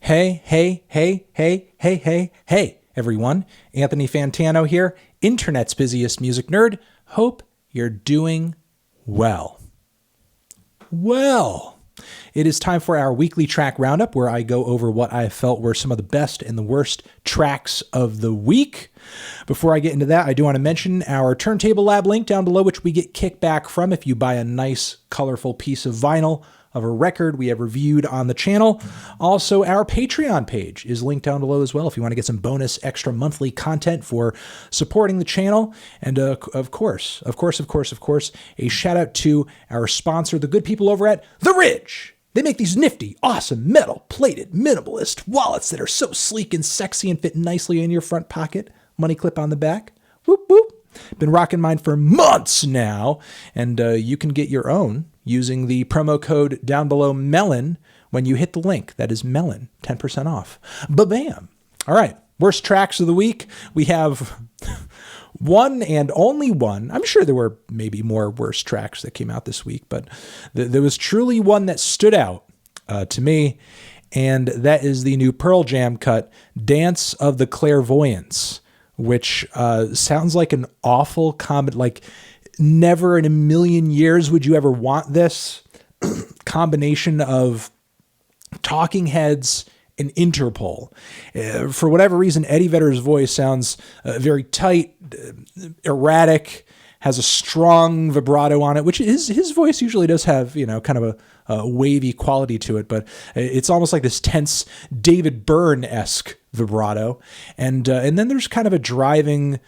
Hey, everyone. Anthony Fantano here, internet's busiest music nerd. Hope you're doing well. Well, it is time for our weekly track roundup where I go over what I felt were some of the best and the worst tracks of the week. Before I get into that, I do want to mention our Turntable Lab link down below, which we get kickback from if you buy a nice, colorful piece of vinyl of a record we have reviewed on the channel. Also, our Patreon page is linked down below as well if you want to get some bonus extra monthly content for supporting the channel. And of course, a shout out to our sponsor, the good people over at The Ridge. They make these nifty, awesome metal-plated minimalist wallets that are so sleek and sexy and fit nicely in your front pocket. Money clip on the back. Whoop, whoop. Been rocking mine for months now, and you can get your own using the promo code down below, MELON, when you hit the link. That is MELON, 10% off. Ba-bam! All right, worst tracks of the week. We have one and only one. I'm sure there were maybe more worst tracks that came out this week, but there was truly one that stood out to me, and that is the new Pearl Jam cut, Dance of the Clairvoyants, which sounds like an awful comment, like never in a million years would you ever want this combination of Talking Heads and Interpol. For whatever reason, Eddie Vedder's voice sounds very tight, erratic, has a strong vibrato on it, which his voice usually does have, kind of a wavy quality to it, but it's almost like this tense David Byrne-esque vibrato. And then there's kind of a driving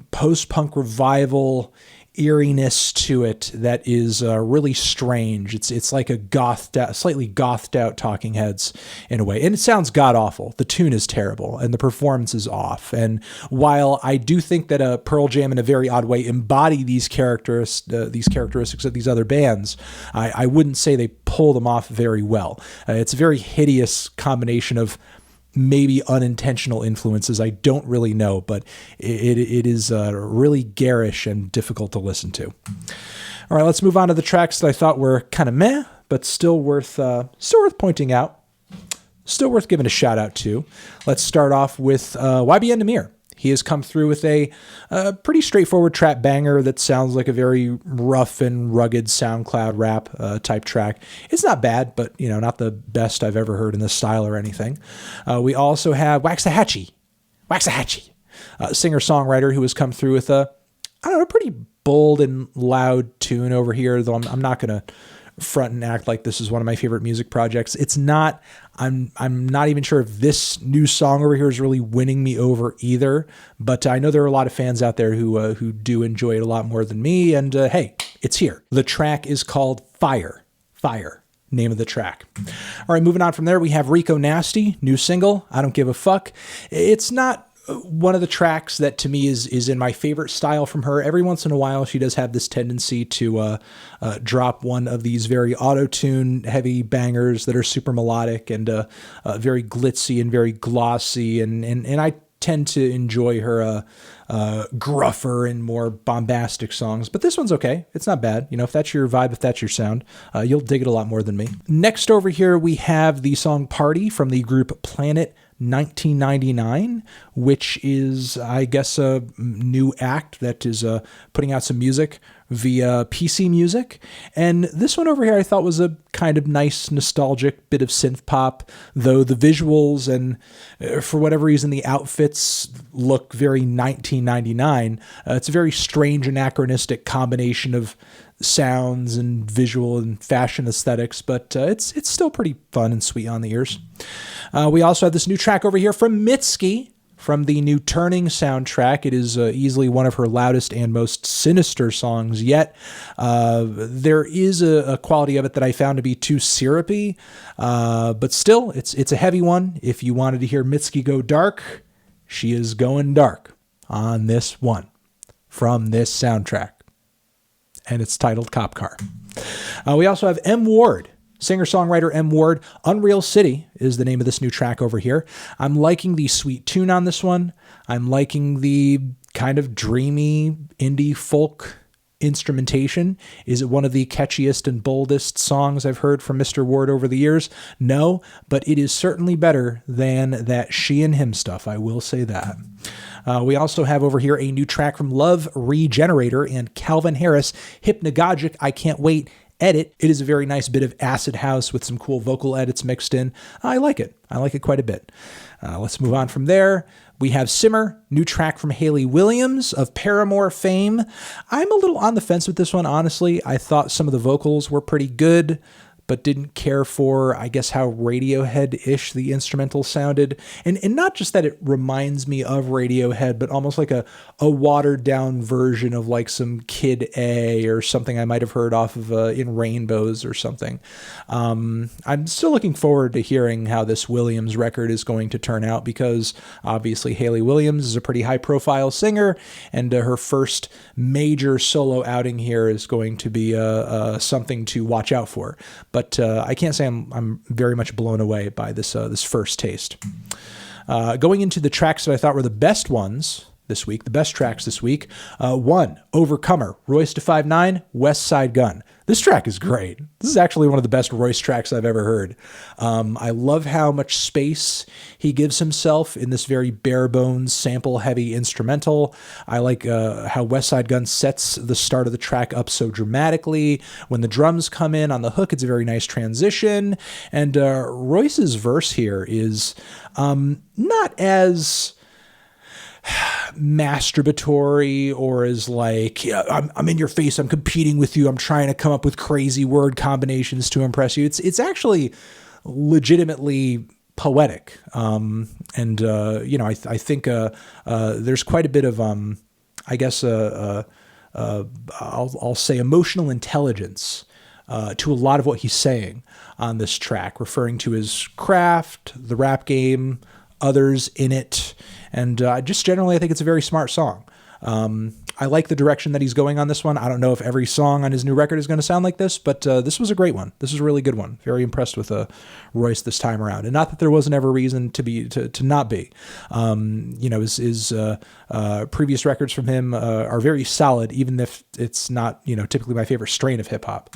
post-punk revival eeriness to it that is really strange. It's like a slightly gothed out Talking Heads in a way, and it sounds god awful. The tune is terrible, and the performance is off. And while I do think that Pearl Jam, in a very odd way, embody these characteristics of these other bands, I wouldn't say they pull them off very well. It's a very hideous combination of maybe unintentional influences. I don't really know, but it is really garish and difficult to listen to. All right, let's move on to the tracks that I thought were kind of meh, but still worth pointing out, still worth giving a shout out to. Let's start off with YBN Nahmir. He has come through with a pretty straightforward trap banger that sounds like a very rough and rugged SoundCloud rap type track. It's not bad, but not the best I've ever heard in this style or anything. We also have Waxahatchee, singer-songwriter who has come through with a pretty bold and loud tune over here, though I'm not going to front and act like this is one of my favorite music projects. It's not. I'm not even sure if this new song over here is really winning me over either, but I know there are a lot of fans out there who do enjoy it a lot more than me, and hey, it's here. The track is called Fire, name of the track. All right, moving on from there, we have Rico Nasty, new single, I Don't Give a Fuck. It's not one of the tracks that to me is in my favorite style from her. Every once in a while, she does have this tendency to drop one of these very auto-tune heavy bangers that are super melodic and very glitzy and very glossy. And I tend to enjoy her gruffer and more bombastic songs, but this one's okay. It's not bad. If that's your vibe, if that's your sound, you'll dig it a lot more than me. Next over here, we have the song Party from the group Planet 1999, which is, I guess, a new act that is putting out some music via PC Music. And this one over here I thought was a kind of nice, nostalgic bit of synth pop, though the visuals and, for whatever reason, the outfits look very 1999. It's a very strange, anachronistic combination of sounds and visual and fashion aesthetics, but it's still pretty fun and sweet on the ears. We also have this new track over here from Mitski from the new Turning soundtrack. It is easily one of her loudest and most sinister songs yet. There is a quality of it that I found to be too syrupy, but still, it's a heavy one. If you wanted to hear Mitski go dark, she is going dark on this one from this soundtrack, and it's titled Cop Car. We also have M. Ward, singer-songwriter M. Ward. Unreal City is the name of this new track over here. I'm liking the sweet tune on this one. I'm liking the kind of dreamy indie folk instrumentation. Is it one of the catchiest and boldest songs I've heard from Mr. Ward over the years? No, but it is certainly better than that She and Him stuff. I will say that. We also have over here a new track from Love, Regenerator, and Calvin Harris, Hypnagogic, I Can't Wait, Edit. It is a very nice bit of acid house with some cool vocal edits mixed in. I like it. I like it quite a bit. Let's move on from there. We have Simmer, new track from Hayley Williams of Paramore fame. I'm a little on the fence with this one, honestly. I thought some of the vocals were pretty good, but didn't care for, I guess, how Radiohead-ish the instrumental sounded. And not just that it reminds me of Radiohead, but almost like a watered-down version of like some Kid A or something I might have heard off of In Rainbows or something. I'm still looking forward to hearing how this Williams record is going to turn out, because obviously Hayley Williams is a pretty high-profile singer, and her first major solo outing here is going to be something to watch out for. But I can't say I'm very much blown away by this first taste. Going into the tracks that I thought were the best ones this week, the best tracks this week. 1, Overcomer, Royce da 5'9", Westside Gunn. This track is great. This is actually one of the best Royce tracks I've ever heard. I love how much space he gives himself in this very bare bones, sample-heavy instrumental. I like how Westside Gunn sets the start of the track up so dramatically. When the drums come in on the hook, it's a very nice transition. And Royce's verse here is not as masturbatory or is like, yeah, I'm in your face, I'm competing with you, I'm trying to come up with crazy word combinations to impress you. It's actually legitimately poetic. I think there's quite a bit of I guess I'll say emotional intelligence to a lot of what he's saying on this track, referring to his craft, the rap game, others in it. And just generally, I think it's a very smart song. I like the direction that he's going on this one. I don't know if every song on his new record is going to sound like this, but this was a great one. This was a really good one. Very impressed with Royce this time around. And not that there wasn't ever reason to not be. His previous records from him are very solid, even if it's not, typically my favorite strain of hip hop.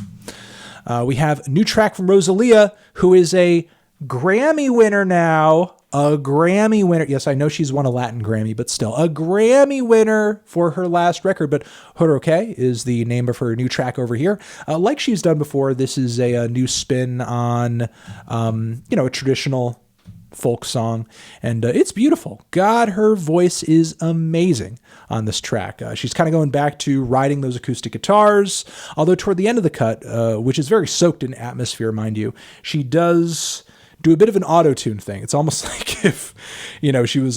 We have a new track from Rosalía, who is a Grammy winner now. A Grammy winner. Yes, I know she's won a Latin Grammy, but still a Grammy winner for her last record. But Juro Que is the name of her new track over here. Like she's done before, this is a new spin on, a traditional folk song. And it's beautiful. God, her voice is amazing on this track. She's kind of going back to riding those acoustic guitars. Although toward the end of the cut, which is very soaked in atmosphere, mind you, she does do a bit of an auto-tune thing. It's almost like if, she was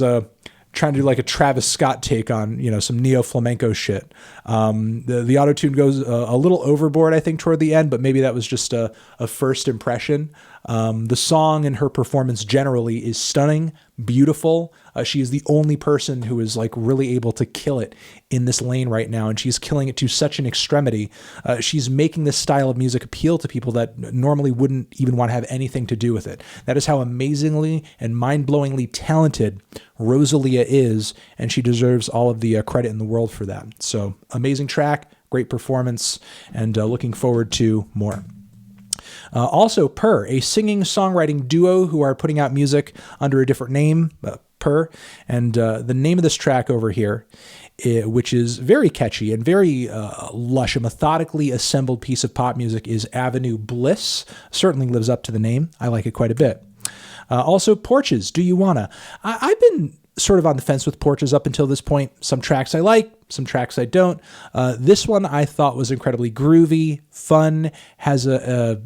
trying to do like a Travis Scott take on, some neo-flamenco shit. The auto-tune goes a little overboard, I think, toward the end, but maybe that was just a first impression. The song and her performance generally is stunning, beautiful. She is the only person who is like really able to kill it in this lane right now, and she's killing it to such an extremity. She's making this style of music appeal to people that normally wouldn't even want to have anything to do with it. That is how amazingly and mind-blowingly talented Rosalía is, and she deserves all of the credit in the world for that. So amazing track, great performance, and looking forward to more. Also, Purr, a singing-songwriting duo who are putting out music under a different name, Purr. And the name of this track over here, which is very catchy and very lush, a methodically assembled piece of pop music, is Avenue Bliss. Certainly lives up to the name. I like it quite a bit. Also, Porches, Do You Wanna? I've been sort of on the fence with Porches up until this point. Some tracks I like, some tracks I don't. This one I thought was incredibly groovy, fun, has a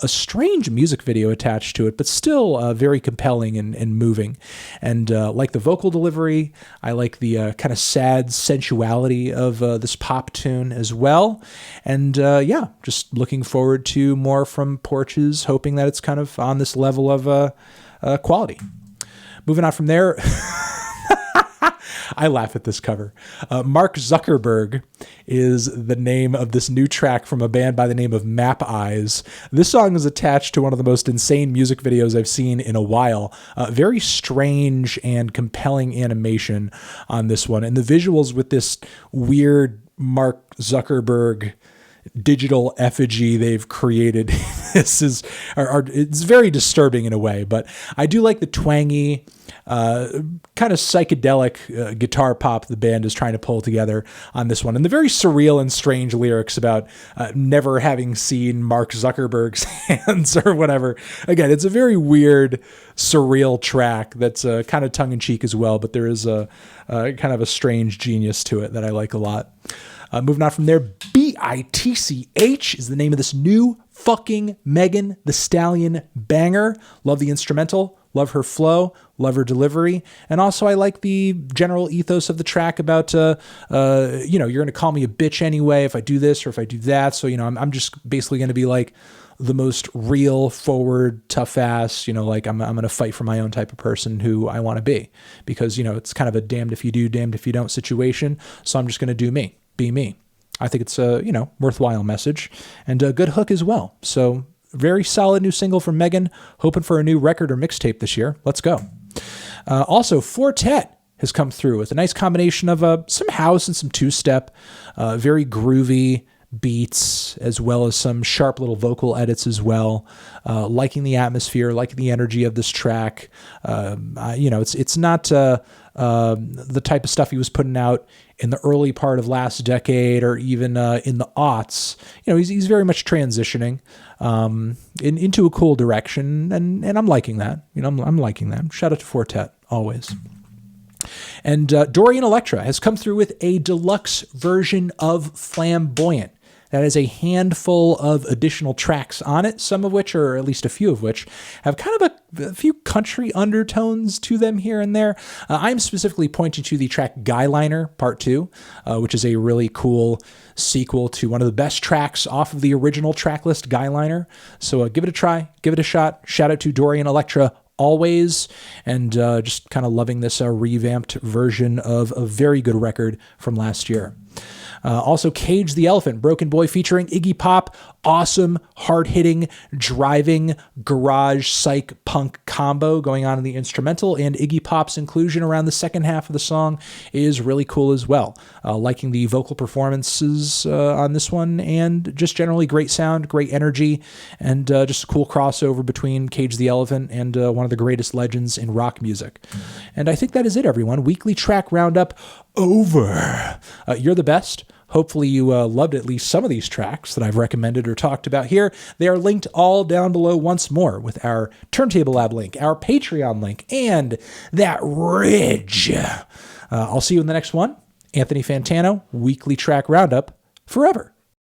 strange music video attached to it, but still very compelling and moving. And like the vocal delivery, I like the kind of sad sensuality of this pop tune as well. And just looking forward to more from Porches, hoping that it's kind of on this level of quality. Moving on from there, I laugh at this cover. Mark Zuckerberg is the name of this new track from a band by the name of Map Eyes. This song is attached to one of the most insane music videos I've seen in a while. Very strange and compelling animation on this one. And the visuals with this weird Mark Zuckerberg digital effigy they've created. It's very disturbing in a way, but I do like the twangy, kind of psychedelic guitar pop the band is trying to pull together on this one, and the very surreal and strange lyrics about never having seen Mark Zuckerberg's hands or whatever. Again, it's a very weird, surreal track that's kind of tongue-in-cheek as well, but there is a kind of a strange genius to it that I like a lot. Moving on from there, B.I.T.C.H is the name of this new fucking Megan Thee Stallion banger. Love the instrumental, love her flow, love her delivery, and also I like the general ethos of the track about, you're going to call me a bitch anyway if I do this or if I do that. So, I'm just basically going to be like the most real, forward, tough ass, like I'm going to fight for my own type of person who I want to be, because, it's kind of a damned if you do, damned if you don't situation. So I'm just going to do me. Be me. I think it's a, worthwhile message and a good hook as well. So very solid new single from Megan, hoping for a new record or mixtape this year. Let's go. Also, Quartet has come through with a nice combination of some house and some two-step, very groovy beats, as well as some sharp little vocal edits as well. Liking the atmosphere, liking the energy of this track. It's not the type of stuff he was putting out in the early part of last decade or even in the aughts. He's very much transitioning into a cool direction, and I'm liking that. I'm liking that. Shout out to Quartet, always. And Dorian Electra has come through with a deluxe version of Flamboyant. That is a handful of additional tracks on it, some of which, or at least a few of which, have kind of a few country undertones to them here and there. I'm specifically pointing to the track Guyliner Part 2, which is a really cool sequel to one of the best tracks off of the original track list, Guyliner. So give it a try, give it a shot. Shout out to Dorian Electra always, and just kind of loving this revamped version of a very good record from last year. Also, Cage the Elephant, Broken Boy featuring Iggy Pop. Awesome, hard-hitting, driving, garage, psych, punk combo going on in the instrumental, and Iggy Pop's inclusion around the second half of the song is really cool as well. Liking the vocal performances on this one, and just generally great sound, great energy, and just a cool crossover between Cage the Elephant and one of the greatest legends in rock music. And I think that is it, everyone. Weekly track roundup over. You're the best. Hopefully you loved at least some of these tracks that I've recommended or talked about here. They are linked all down below once more with our Turntable Lab link, our Patreon link, and that Ridge. I'll see you in the next one. Anthony Fantano, Weekly Track Roundup, forever.